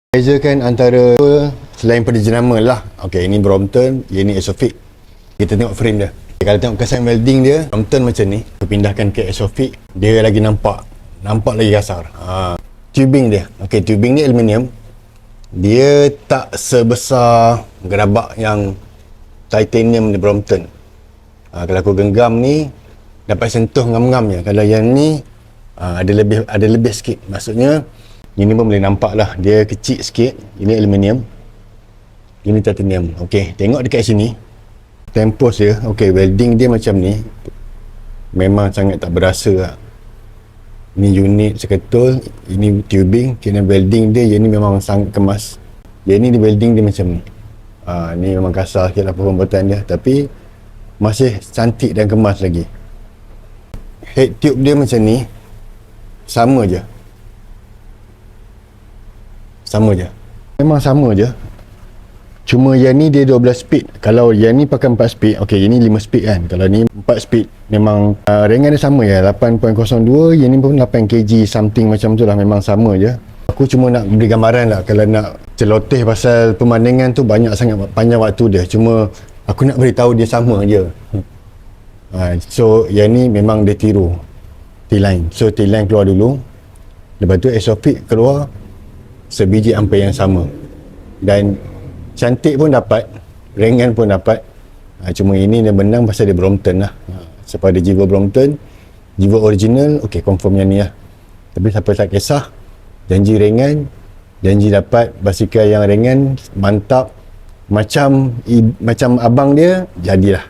Bezakan antara selain pada jenama lah. Okey, ini Brompton, ini Exofix. Kita tengok frame dia. Kalau tengok kesan welding dia, Brompton macam ni. Pindahkan ke Exofix, dia lagi nampak lagi kasar. Tubing dia. Okey, tubing ni aluminium. Dia tak sebesar gerabak yang titanium di Brompton. Kalau aku genggam ni dapat sentuh ngam-ngam je. Kalau yang ni ada lebih sikit. Maksudnya ini pun boleh nampak lah, dia kecil sikit. Ini aluminium, ini titanium. Okey, tengok dekat sini tempos dia. Okey, welding dia macam ni memang sangat tak berasa lah. Ni unit seketul, ini tubing, kena welding dia, yang ni memang sangat kemas. Yang ni di welding dia macam ni. Ni memang kasar sikit lah pembuatan dia, tapi masih cantik dan kemas lagi. Head tube dia macam ni, sama je. Memang sama je. Cuma yang ni dia 12 speed. Kalau yang ni pakai 4 speed, okey, yang ni 5 speed kan. Kalau ni 4 speed, memang ringan dia sama ya, 8.02. Yang ni pun 8 kg something macam tu lah, memang sama je. Aku cuma nak beri gambaran lah. Kalau nak celoteh pasal pemandangan tu, banyak sangat panjang waktu dia. Cuma aku nak beritahu dia sama je. So yang ni memang dia tiru T-line. So T-line keluar dulu, lepas tu Exofix keluar sebiji ampere yang sama, dan cantik pun dapat, ringan pun dapat. Cuma ini dia menang pasal dia Brompton lah. Sebab dia jiwa Brompton, jiwa original, okey, confirm yang ni lah. Tapi siapa tak kisah, janji ringan, janji dapat basikal yang ringan, mantap, macam abang dia, jadilah.